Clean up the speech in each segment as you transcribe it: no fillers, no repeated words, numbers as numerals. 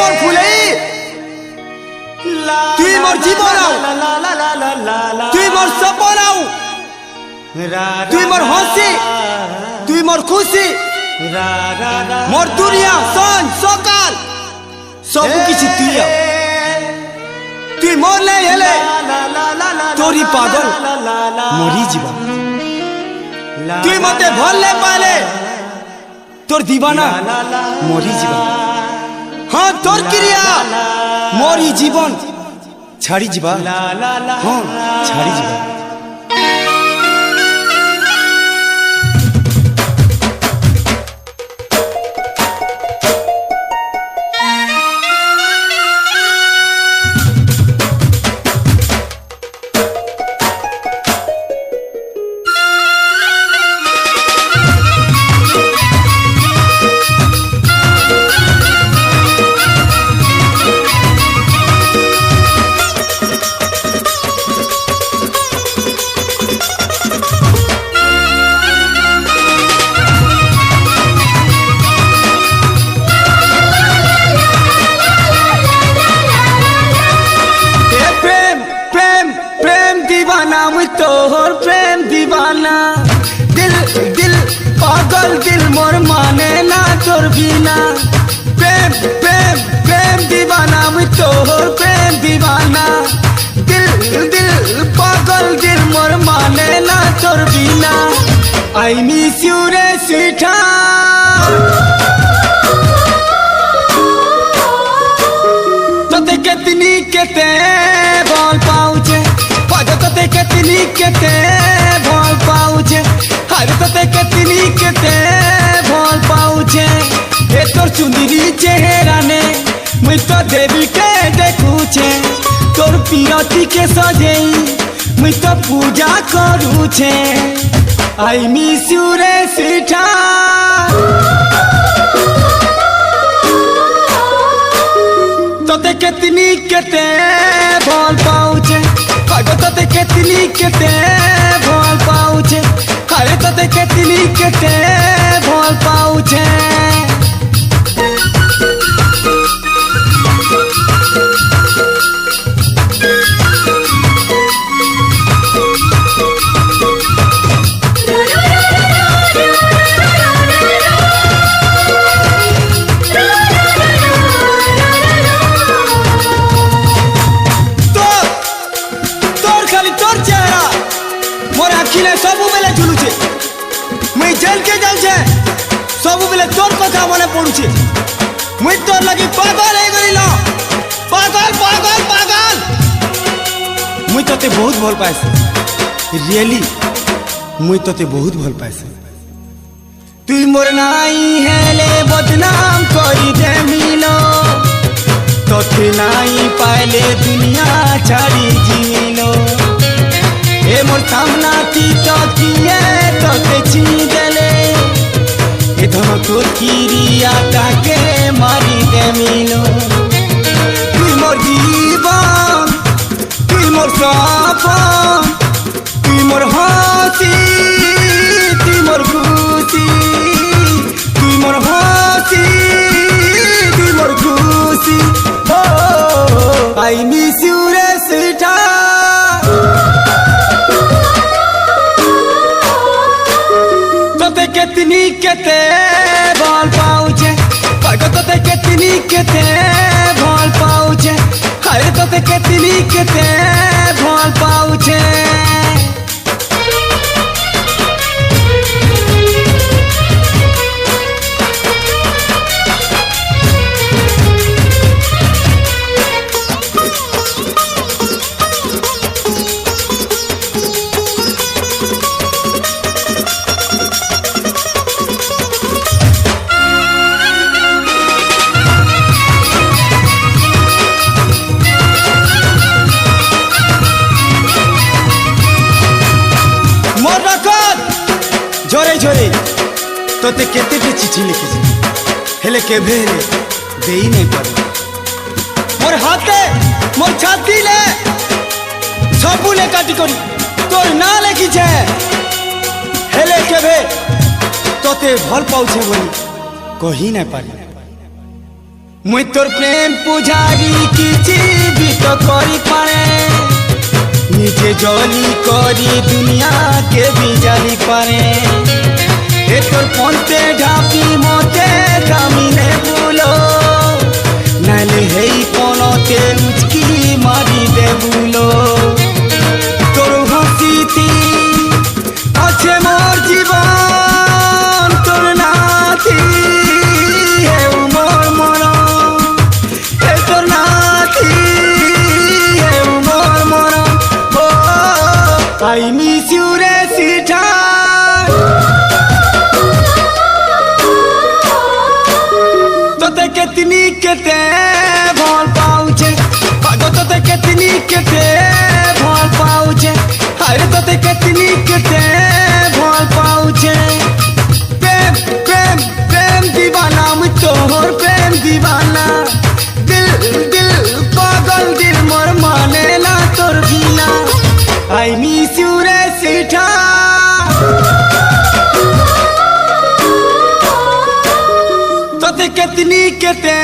मोर फुलई तुई मोर जीवन तुई मोर सपन तुई मोर हसी तुई मोर खुशी मोर दुनिया सन सकाल सब किछि तुई मोर नहीं हेले तोरी पागल मरी जीवा तुई मते भल ले पाले तोर दीवाना मरी जीवा हाँ तोर क्रिया मोरी जीवन छाड़ी जीवा हाँ छाड़ी जीवा तोहर प्रेम दीवाना दिल दिल पागल दिल मोर माने ना तोर बिना प्रेम प्रेम प्रेम दीवाना तोहर प्रेम दीवाना दिल दिल पागल दिल मोर माने ना तोर बिना आई मिस यू रे स्वीटा तोते कितनी केते बोल पाउचे तोते कितनी केते भल पाउचे हर तोते कितनी केते भल पाउचे ए तोर चुंदरी चेहरा ने मुई तो देवी के देखुचे तोर पीरती के सजेई मुई तो पूजा करूचे आई मिस यू रे सीता तोते कितनी केते भल पाउचे तोते कितनी केते भल पाउचे अरे तोते कितनी केते भल पाउचे सब बेले झुलुचे मुई जेल के जाऊचे सब बेले तोर कथा मने पड़ुचे मुई तोर लगी पागल हे गइलो पागल पागल पागल मुई तते बहुत भल पाइस रियली मुई तते बहुत भल पाइस तुई मोर नाई हेले बदनाम करी दे मिलो तते नाई पाइले दुनिया छाड़ी जिलो ए मोर सामना की चौकिए तोते छींदले ए धम तोर किरिया ताके मारी दे मिलो तुई मोर जीवन तुई मोर सपन तुई मोर हसी तुई मोर खुशी तुई मोर हसी तुई मोर खुशी ओ आई मिस यू रे सीता कितनी केते भल पाउचे तोते कितनी केते भल पाउचे अरे तोते कितनी केते भल पाउचे तोते केते चिठी लिखी हेले केभे देई नहीं पारे मोर हाथे मोर छाती ले सबू ले काटी करी तोर ना लिखी छे हेले केभे तोते भल पाउछे बोली कही नहीं पारी। মুই তোর প্রেম পূজারি কিছু বি তো করি পারে নিজে জলি করি দুনিয়াকে বি জানি পারে এ তোর পন্তে ঢাপি মতে কামিনে বুলো নাইলে হেই পনতে উচকি মারি দে বুলো তোর হাসিতি আছে মোর জীবন তোর নাথি হেউ মোর মন এ তোর নাথি হেউ মোর মন ও আই মিস ইউ রে সিঠা তোতে কেতনি কেতে ভাল পাউছে পাগল তোতে কেতনি কেতে ভাল পাউছে আরে তোতে কেতনি কেতে ভাল পাউছে প্রেম প্রেম প্রেম দিবানা মুই তোর প্রেম দিবানা দিল দিল পাগল দিল মোর মানে না তোর বিনা আই মিস ইউ রে সিঠা তোতে কেতনি কেতে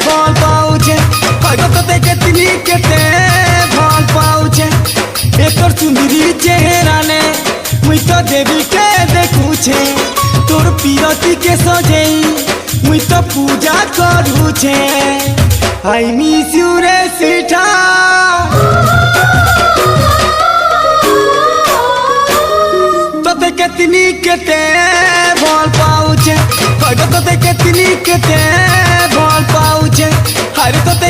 ভাল পাউছে পাগল তোতে কেতনি কেতে ভাল পাউছে এ তোর সুন্দরী চেহারা নে মুই তো দেবীকে দেখুছে তোর পিরতিকে সজেই মুই তো পূজা করুছে আই মিস ইউ রে সিঠা তোতে কেতনি কেতে ভাল পাউছে পাগল তোতে কেতনি কেতে ভাল পাউছে আরে তোতে